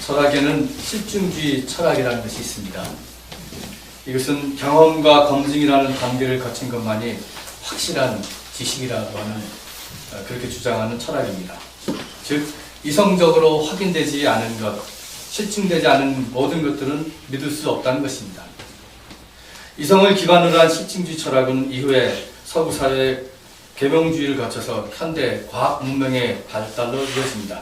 철학에는 실증주의 철학이라는 것이 있습니다. 이것은 경험과 검증이라는 단계를 거친 것만이 확실한 지식이라고 하는, 그렇게 주장하는 철학입니다. 즉 이성적으로 확인되지 않은 것, 실증되지 않은 모든 것들은 믿을 수 없다는 것입니다. 이성을 기반으로 한 실증주의 철학은 이후에 서구 사회의 계명주의를 거쳐서 현대 과학 문명의 발달로 이어집니다.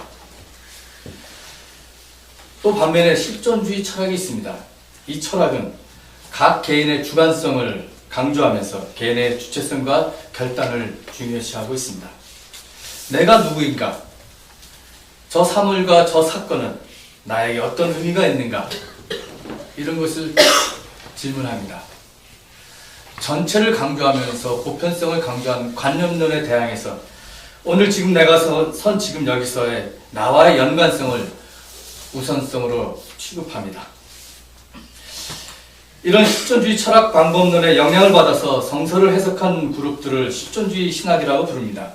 또 반면에 실존주의 철학이 있습니다. 이 철학은 각 개인의 주관성을 강조하면서 개인의 주체성과 결단을 중요시하고 있습니다. 내가 누구인가? 저 사물과 저 사건은 나에게 어떤 의미가 있는가? 이런 것을 질문합니다. 전체를 강조하면서 보편성을 강조한 관념론에 대항해서 오늘 지금 내가 선 지금 여기서의 나와의 연관성을 우선성으로 취급합니다. 이런 실존주의 철학 방법론에 영향을 받아서 성서를 해석한 그룹들을 실존주의 신학이라고 부릅니다.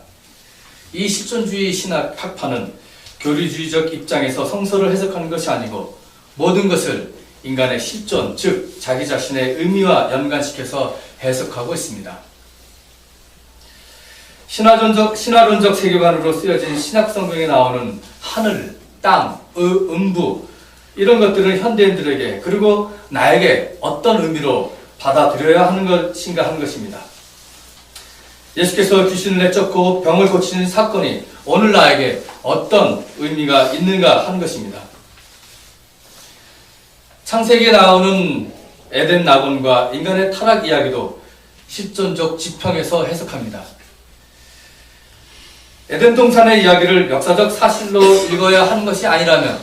이 실존주의 신학 학파는 교리주의적 입장에서 성서를 해석하는 것이 아니고 모든 것을 인간의 실존, 즉 자기 자신의 의미와 연관시켜서 해석하고 있습니다. 신화론적 세계관으로 쓰여진 신약성경에 나오는 하늘, 땅, 음부 이런 것들은 현대인들에게 그리고 나에게 어떤 의미로 받아들여야 하는 것인가 하는 것입니다. 예수께서 귀신을 내쫓고 병을 고치는 사건이 오늘 나에게 어떤 의미가 있는가 하는 것입니다. 창세기에 나오는 에덴 낙원과 인간의 타락 이야기도 실존적 지평에서 해석합니다. 에덴 동산의 이야기를 역사적 사실로 읽어야 하는 것이 아니라면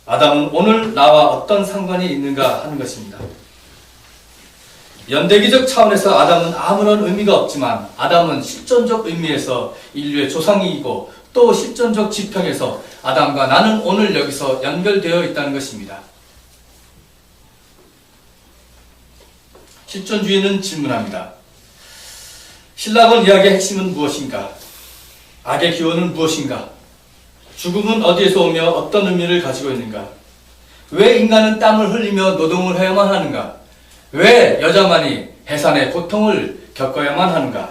아담은 오늘 나와 어떤 상관이 있는가 하는 것입니다. 연대기적 차원에서 아담은 아무런 의미가 없지만 아담은 실존적 의미에서 인류의 조상이고 또 실존적 지평에서 아담과 나는 오늘 여기서 연결되어 있다는 것입니다. 실존주의는 질문합니다. 신라본 이야기의 핵심은 무엇인가? 악의 기원은 무엇인가? 죽음은 어디에서 오며 어떤 의미를 가지고 있는가? 왜 인간은 땀을 흘리며 노동을 해야만 하는가? 왜 여자만이 해산의 고통을 겪어야만 하는가?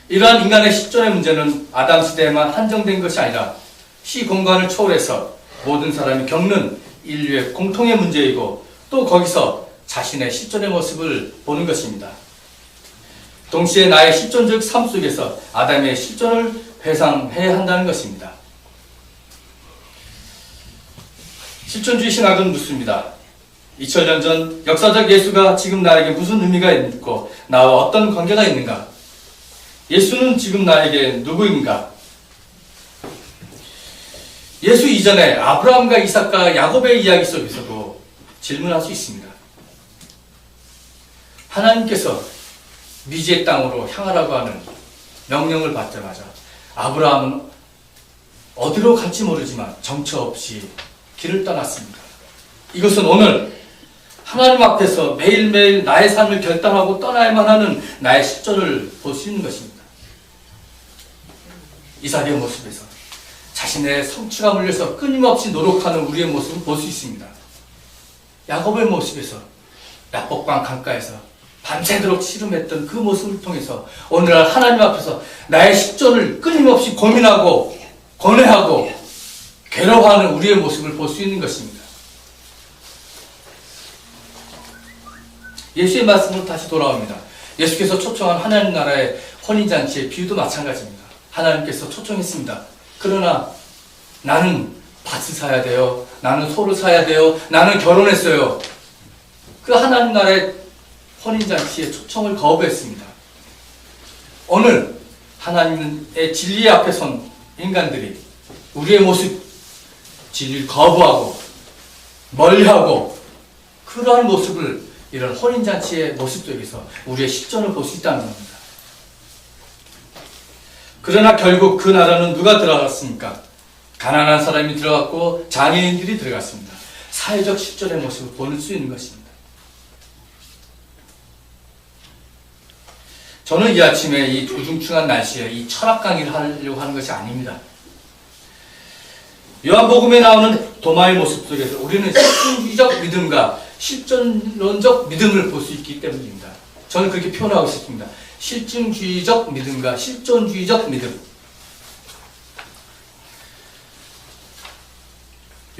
이러한 인간의 실존의 문제는 아담 시대에만 한정된 것이 아니라 시공간을 초월해서 모든 사람이 겪는 인류의 공통의 문제이고 또 거기서 자신의 실존의 모습을 보는 것입니다. 동시에 나의 실존적 삶 속에서 아담의 실존을 회상해야 한다는 것입니다. 실존주의 신학은 묻습니다. 2000년 전 역사적 예수가 지금 나에게 무슨 의미가 있고 나와 어떤 관계가 있는가? 예수는 지금 나에게 누구인가? 예수 이전에 아브라함과 이삭과 야곱의 이야기 속에서도 질문할 수 있습니다. 하나님께서 미지의 땅으로 향하라고 하는 명령을 받자마자 아브라함은 어디로 갈지 모르지만 정처 없이 길을 떠났습니다. 이것은 오늘 하나님 앞에서 매일매일 나의 삶을 결단하고 떠나야만 하는 나의 실존을 볼 수 있는 것입니다. 이삭의 모습에서 자신의 성취감을 위해서 끊임없이 노력하는 우리의 모습을 볼 수 있습니다. 야곱의 모습에서 야복강 강가에서 밤새도록 씨름했던 그 모습을 통해서 오늘날 하나님 앞에서 나의 실존을 끊임없이 고민하고 고뇌하고 괴로워하는 우리의 모습을 볼 수 있는 것입니다. 예수의 말씀으로 다시 돌아옵니다. 예수께서 초청한 하나님 나라의 혼인잔치의 비유도 마찬가지입니다. 하나님께서 초청했습니다. 그러나 나는 밭을 사야 돼요. 나는 소를 사야 돼요. 나는 결혼했어요. 그 하나님 나라의 혼인잔치의 초청을 거부했습니다. 오늘 하나님의 진리 앞에 선 인간들이 우리의 모습, 진리를 거부하고 멀리하고 그러한 모습을 이런 혼인잔치의 모습 속에서 우리의 실존을 볼 수 있다는 겁니다. 그러나 결국 그 나라는 누가 들어갔습니까? 가난한 사람이 들어갔고 장애인들이 들어갔습니다. 사회적 실존의 모습을 볼 수 있는 것입니다. 저는 이 아침에 이 우중충한 날씨에 이 철학 강의를 하려고 하는 것이 아닙니다. 요한복음에 나오는 도마의 모습 속에서 우리는 실증주의적 믿음과 실존론적 믿음을 볼 수 있기 때문입니다. 저는 그렇게 표현하고 싶습니다. 실증주의적 믿음과 실존주의적 믿음.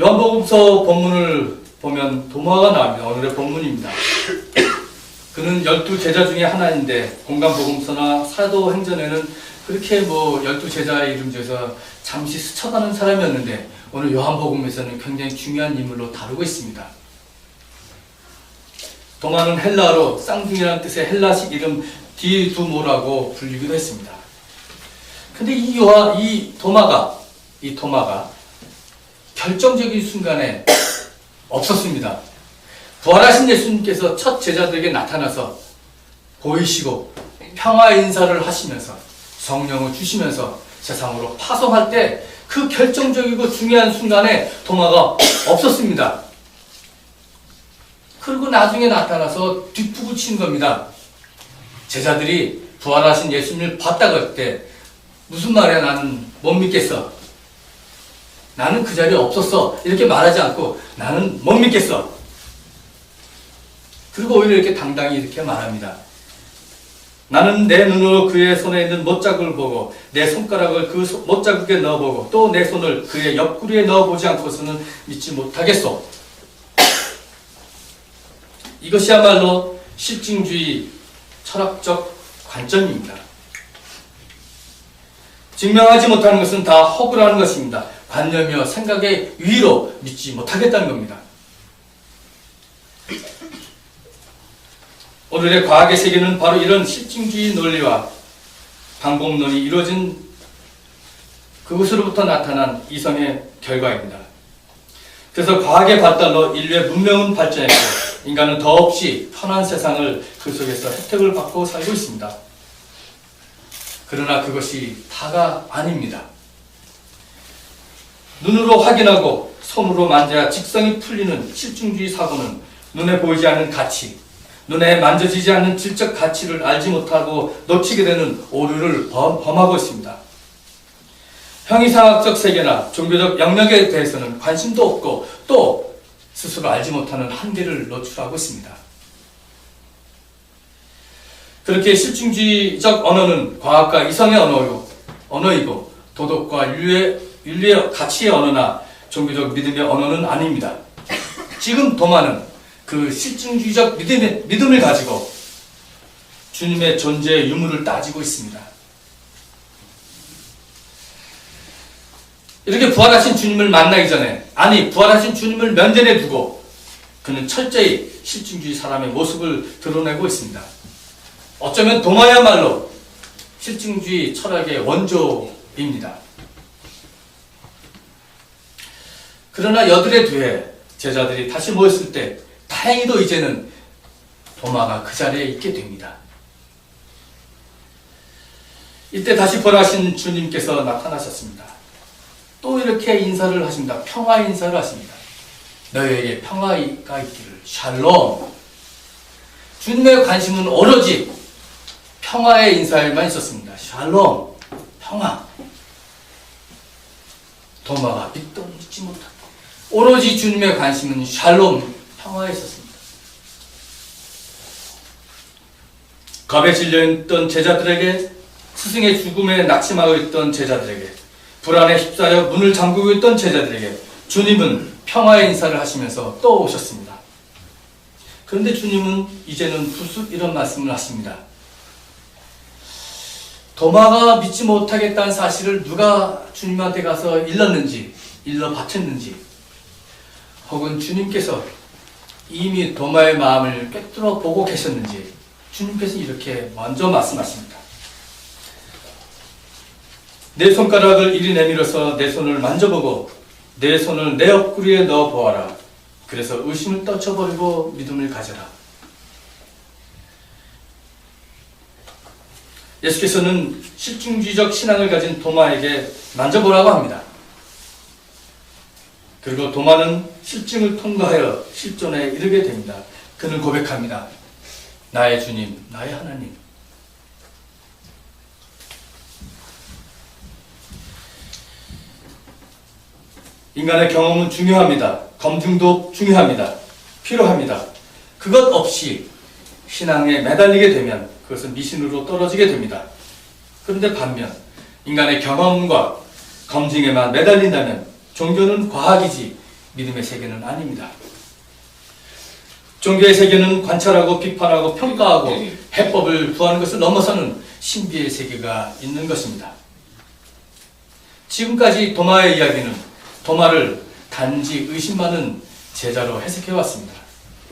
요한복음서 본문을 보면 도마가 나옵니다. 오늘의 본문입니다. 그는 12제자 중에 하나인데 공간복음서나 사도행전에는 그렇게 12제자의 이름 중에서 잠시 스쳐가는 사람이었는데 오늘 요한복음에서는 굉장히 중요한 인물로 다루고 있습니다. 도마는 헬라어로 쌍둥이라는 뜻의 헬라식 이름 디두모라고 불리기도 했습니다. 근데 이 도마가 결정적인 순간에 없었습니다. 부활하신 예수님께서 첫 제자들에게 나타나서 보이시고 평화 인사를 하시면서 성령을 주시면서 세상으로 파송할 때 그 결정적이고 중요한 순간에 도마가 없었습니다. 그리고 나중에 나타나서 뒷북을 친 겁니다. 제자들이 부활하신 예수님을 봤다고 할 때 무슨 말이야, 나는 못 믿겠어. 나는 그 자리에 없었어. 이렇게 말하지 않고 나는 못 믿겠어. 그리고 오히려 이렇게 당당히 이렇게 말합니다. 나는 내 눈으로 그의 손에 있는 못자국을 보고 내 손가락을 그 못자국에 넣어보고 또 내 손을 그의 옆구리에 넣어보지 않고서는 믿지 못하겠소. 이것이야말로 실증주의 철학적 관점입니다. 증명하지 못하는 것은 다 허구라는 것입니다. 관념이며 생각의 위로 믿지 못하겠다는 겁니다. 오늘의 과학의 세계는 바로 이런 실증주의 논리와 방법론이 이루어진 그것으로부터 나타난 이성의 결과입니다. 그래서 과학의 발달로 인류의 문명은 발전했고 인간은 더없이 편한 세상을 그 속에서 혜택을 받고 살고 있습니다. 그러나 그것이 다가 아닙니다. 눈으로 확인하고 손으로 만져야 직성이 풀리는 실증주의 사고는 눈에 보이지 않는 가치, 눈에 만져지지 않는 질적 가치를 알지 못하고 놓치게 되는 오류를 범하고 있습니다. 형이상학적 세계나 종교적 영역에 대해서는 관심도 없고 또 스스로 알지 못하는 한계를 노출하고 있습니다. 그렇게 실증주의적 언어는 과학과 이성의 언어이고 도덕과 윤리의 가치의 언어나 종교적 믿음의 언어는 아닙니다. 지금 도마는 그 실증주의적 믿음을 가지고 주님의 존재의 유무를 따지고 있습니다. 이렇게 부활하신 주님을 만나기 전에, 아니 부활하신 주님을 면전에 두고 그는 철저히 실증주의 사람의 모습을 드러내고 있습니다. 어쩌면 도마야말로 실증주의 철학의 원조입니다. 그러나 여들의 뒤에 제자들이 다시 모였을 때 다행히도 이제는 도마가 그 자리에 있게 됩니다. 이때 다시 부활하신 주님께서 나타나셨습니다. 또 이렇게 인사를 하십니다. 평화 인사를 하십니다. 너희에게 평화가 있기를. 샬롬. 주님의 관심은 오로지 평화의 인사에만 있었습니다. 샬롬. 평화. 도마가 믿도 믿지 못하고 오로지 주님의 관심은 샬롬. 평화에 있었습니다. 겁에 질려있던 제자들에게, 스승의 죽음에 낙심하고 있던 제자들에게, 불안에 휩싸여 문을 잠그고 있던 제자들에게 주님은 평화의 인사를 하시면서 또 오셨습니다. 그런데 주님은 이제는 불쑥 이런 말씀을 하십니다. 도마가 믿지 못하겠다는 사실을 누가 주님한테 가서 일러 바쳤는지, 혹은 주님께서 이미 도마의 마음을 꿰뚫어 보고 계셨는지 주님께서 이렇게 먼저 말씀하십니다. 내 손가락을 이리 내밀어서 내 손을 만져보고 내 손을 내 옆구리에 넣어 보아라. 그래서 의심을 떨쳐버리고 믿음을 가져라. 예수께서는 실증주의적 신앙을 가진 도마에게 만져보라고 합니다. 그리고 도마는 실증을 통과하여 실존에 이르게 됩니다. 그는 고백합니다. 나의 주님, 나의 하나님. 인간의 경험은 중요합니다. 검증도 중요합니다. 필요합니다. 그것 없이 신앙에 매달리게 되면 그것은 미신으로 떨어지게 됩니다. 그런데 반면 인간의 경험과 검증에만 매달린다면 종교는 과학이지 믿음의 세계는 아닙니다. 종교의 세계는 관찰하고 비판하고 평가하고 해법을 구하는 것을 넘어서는 신비의 세계가 있는 것입니다. 지금까지 도마의 이야기는 도마를 단지 의심받는 제자로 해석해왔습니다.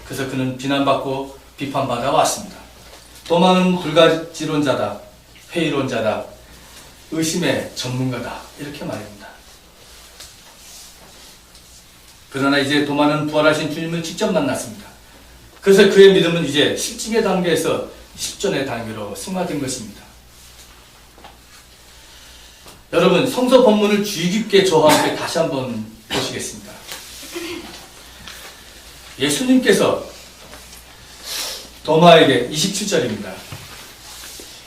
그래서 그는 비난받고 비판받아 왔습니다. 도마는 불가지론자다, 회의론자다, 의심의 전문가다 이렇게 말합니다. 그러나 이제 도마는 부활하신 주님을 직접 만났습니다. 그래서 그의 믿음은 이제 실증의 단계에서 실존의 단계로 승화된 것입니다. 여러분, 성서 본문을 주의 깊게 저와 함께 다시 한번 보시겠습니다. 예수님께서 도마에게 27절입니다.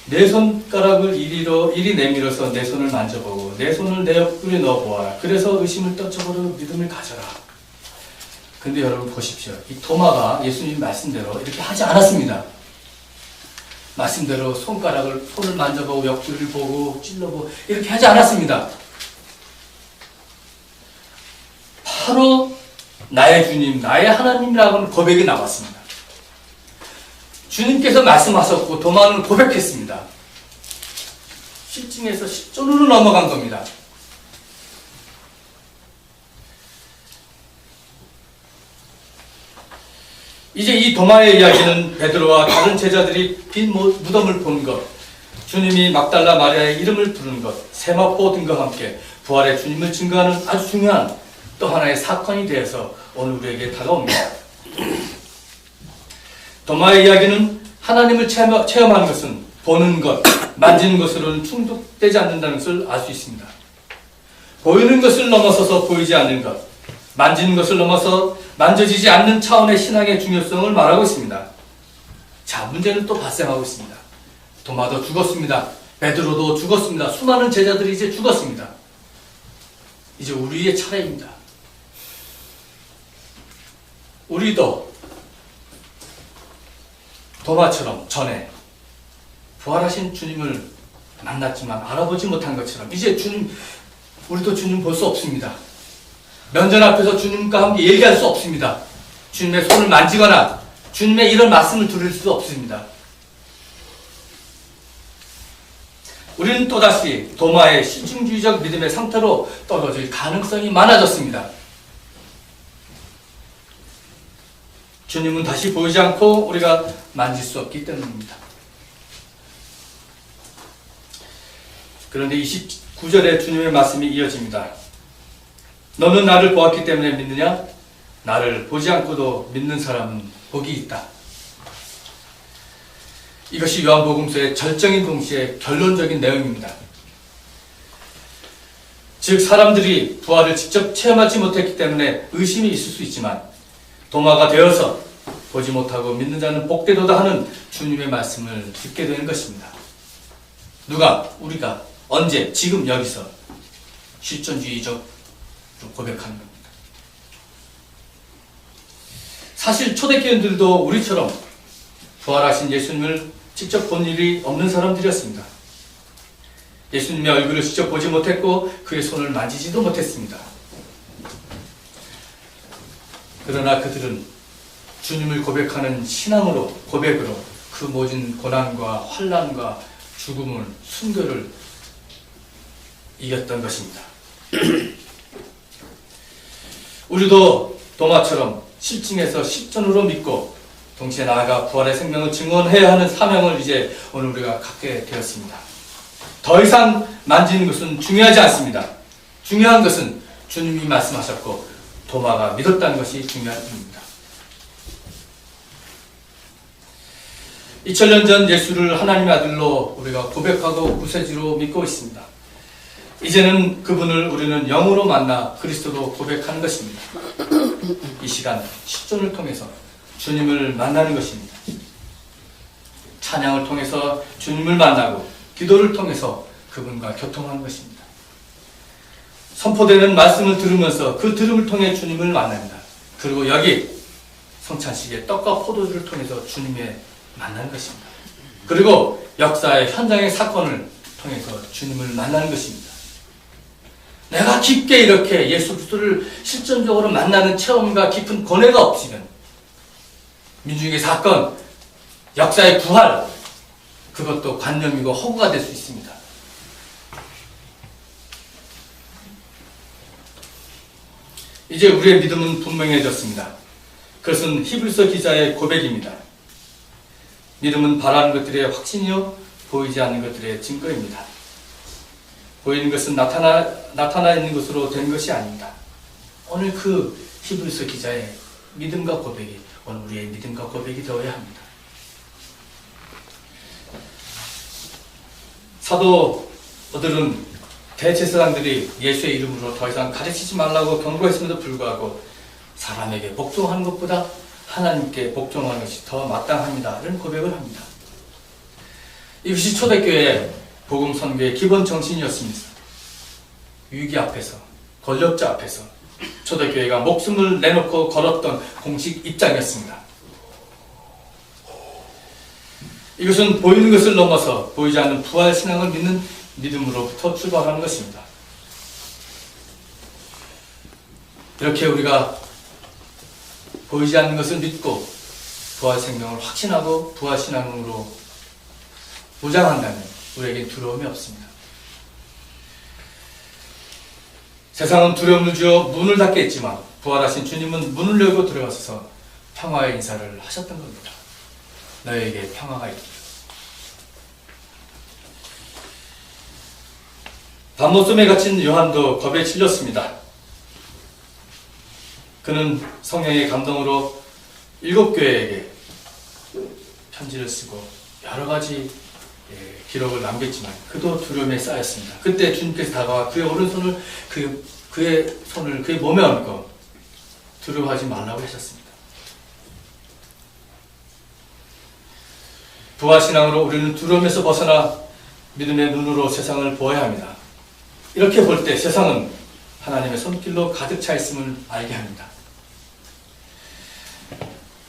내 손가락을 이리 내밀어서 내 손을 만져보고 내 손을 내 옆구리에 넣어보아라. 그래서 의심을 떨쳐버려 믿음을 가져라. 근데 여러분 보십시오. 이 도마가 예수님 말씀대로 이렇게 하지 않았습니다. 말씀대로 손을 만져보고 옆구리를 보고 찔러보고 이렇게 하지 않았습니다. 바로 나의 주님, 나의 하나님이라고는 고백이 나왔습니다. 주님께서 말씀하셨고 도마는 고백했습니다. 실증에서 실존으로 넘어간 겁니다. 이제 이 도마의 이야기는 베드로와 다른 제자들이 빈 무덤을 본 것, 주님이 막달라 마리아의 이름을 부르는 것, 세마포 등과 함께 부활의 주님을 증거하는 아주 중요한 또 하나의 사건이 되어서 오늘 우리에게 다가옵니다. 도마의 이야기는 하나님을 체험하는 것은 보는 것, 만지는 것으로는 충족되지 않는다는 것을 알 수 있습니다. 보이는 것을 넘어서서 보이지 않는 것, 만지는 것을 넘어서 만져지지 않는 차원의 신앙의 중요성을 말하고 있습니다. 자, 문제는 또 발생하고 있습니다. 도마도 죽었습니다. 베드로도 죽었습니다. 수많은 제자들이 이제 죽었습니다. 이제 우리의 차례입니다. 우리도 도마처럼 전에 부활하신 주님을 만났지만 알아보지 못한 것처럼 이제 우리도 주님 볼 수 없습니다. 면전 앞에서 주님과 함께 얘기할 수 없습니다. 주님의 손을 만지거나 주님의 이런 말씀을 들을 수 없습니다. 우리는 또다시 도마의 실증주의적 믿음의 상태로 떨어질 가능성이 많아졌습니다. 주님은 다시 보이지 않고 우리가 만질 수 없기 때문입니다. 그런데 29절에 주님의 말씀이 이어집니다. 너는 나를 보았기 때문에 믿느냐? 나를 보지 않고도 믿는 사람은 복이 있다. 이것이 요한복음서의 절정인 동시에 결론적인 내용입니다. 즉 사람들이 부활을 직접 체험하지 못했기 때문에 의심이 있을 수 있지만 도마가 되어서 보지 못하고 믿는 자는 복되도다 하는 주님의 말씀을 듣게 되는 것입니다. 우리가 언제? 지금 여기서 실존주의적 고백하는 겁니다. 사실 초대교인들도 우리처럼 부활하신 예수님을 직접 본 일이 없는 사람들이었습니다. 예수님의 얼굴을 직접 보지 못했고 그의 손을 만지지도 못했습니다. 그러나 그들은 주님을 고백하는 고백으로 그 모든 고난과 환난과 죽음을, 순교를 이겼던 것입니다. 우리도 도마처럼 실증에서 실존으로 믿고 동시에 나아가 부활의 생명을 증언해야 하는 사명을 이제 오늘 우리가 갖게 되었습니다. 더 이상 만지는 것은 중요하지 않습니다. 중요한 것은 주님이 말씀하셨고 도마가 믿었다는 것이 중요한 일입니다. 2000년 전 예수를 하나님의 아들로 우리가 고백하고 구세주로 믿고 있습니다. 이제는 그분을 우리는 영으로 만나 그리스도로 고백하는 것입니다. 이 시간 실존을 통해서 주님을 만나는 것입니다. 찬양을 통해서 주님을 만나고 기도를 통해서 그분과 교통하는 것입니다. 선포되는 말씀을 들으면서 그 들음을 통해 주님을 만납니다. 그리고 여기 성찬식의 떡과 포도주를 통해서 주님의 만나는 것입니다. 그리고 역사의 현장의 사건을 통해서 주님을 만나는 것입니다. 내가 깊게 이렇게 예수 그리스도를 실존적으로 만나는 체험과 깊은 고뇌가 없으면 민중의 사건, 역사의 부활, 그것도 관념이고 허구가 될 수 있습니다. 이제 우리의 믿음은 분명해졌습니다. 그것은 히브리서 기자의 고백입니다. 믿음은 바라는 것들의 확신이요 보이지 않는 것들의 증거입니다. 보이는 것은 나타나 있는 것으로 된 것이 아닙니다. 오늘 그 히브리서 기자의 믿음과 고백이 오늘 우리의 믿음과 고백이 되어야 합니다. 사도들은 대제사장들이 예수의 이름으로 더 이상 가르치지 말라고 경고했음에도 불구하고 사람에게 복종하는 것보다 하나님께 복종하는 것이 더 마땅합니다. 이런 고백을 합니다. 이것이 초대교회의 복음 선교의 기본 정신이었습니다. 위기 앞에서, 권력자 앞에서 초대교회가 목숨을 내놓고 걸었던 공식 입장이었습니다. 이것은 보이는 것을 넘어서 보이지 않는 부활 신앙을 믿는 믿음으로부터 출발하는 것입니다. 이렇게 우리가 보이지 않는 것을 믿고 부활 생명을 확신하고 부활 신앙으로 무장한다면 우리에겐 두려움이 없습니다. 세상은 두려움을 주어 문을 닫게 했지만 부활하신 주님은 문을 열고 들어가셔서 평화의 인사를 하셨던 겁니다. 너에게 평화가 있다. 밤모섬에 갇힌 요한도 겁에 질렸습니다. 그는 성령의 감동으로 7교회에게 편지를 쓰고 여러 가지 기록을 남겼지만 그도 두려움에 쌓였습니다. 그때 주님께서 다가와 그의 오른손을 그의 몸에 얹고 두려워하지 말라고 하셨습니다. 부활신앙으로 우리는 두려움에서 벗어나 믿음의 눈으로 세상을 보아야 합니다. 이렇게 볼 때 세상은 하나님의 손길로 가득 차 있음을 알게 합니다.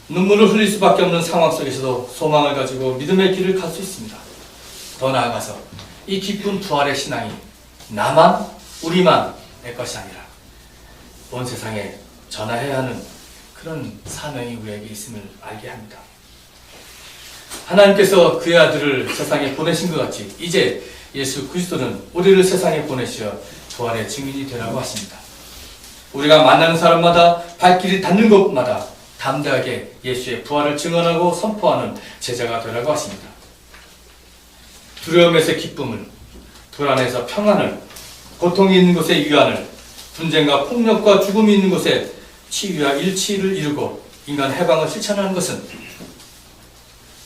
눈물을 흘릴 수밖에 없는 상황 속에서도 소망을 가지고 믿음의 길을 갈 수 있습니다. 더 나아가서 이 기쁜 부활의 신앙이 나만, 우리만 내 것이 아니라 온 세상에 전하해야 하는 그런 사명이 우리에게 있음을 알게 합니다. 하나님께서 그의 아들을 세상에 보내신 것 같이 이제 예수 그리스도는 우리를 세상에 보내시어 부활의 증인이 되라고 하십니다. 우리가 만나는 사람마다 발길이 닿는 곳마다 담대하게 예수의 부활을 증언하고 선포하는 제자가 되라고 하십니다. 두려움에서 기쁨을, 불안에서 평안을, 고통이 있는 곳에 위안을, 분쟁과 폭력과 죽음이 있는 곳에 치유와 일치를 이루고 인간 해방을 실천하는 것은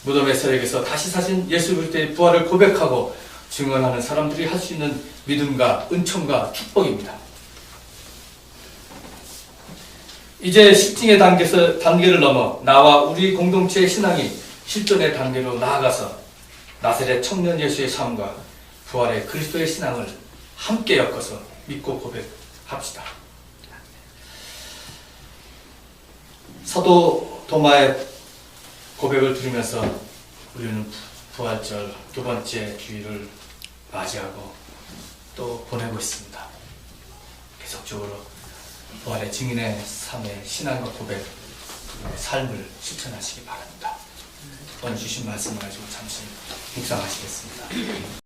무덤의 세력에서 다시 사신 예수 그리스도의 부활을 고백하고 증언하는 사람들이 할 수 있는 믿음과 은총과 축복입니다. 이제 실증의 단계를 넘어 나와 우리 공동체의 신앙이 실존의 단계로 나아가서 나사렛 청년 예수의 삶과 부활의 그리스도의 신앙을 함께 엮어서 믿고 고백합시다. 사도 도마의 고백을 들으면서 우리는 부활절 두 번째 주일을 맞이하고 또 보내고 있습니다. 계속적으로 부활의 증인의 삶의 신앙과 고백, 삶을 실천하시기 바랍니다. 오늘 주신 말씀을 가지고 잠시 묵상하시겠습니다.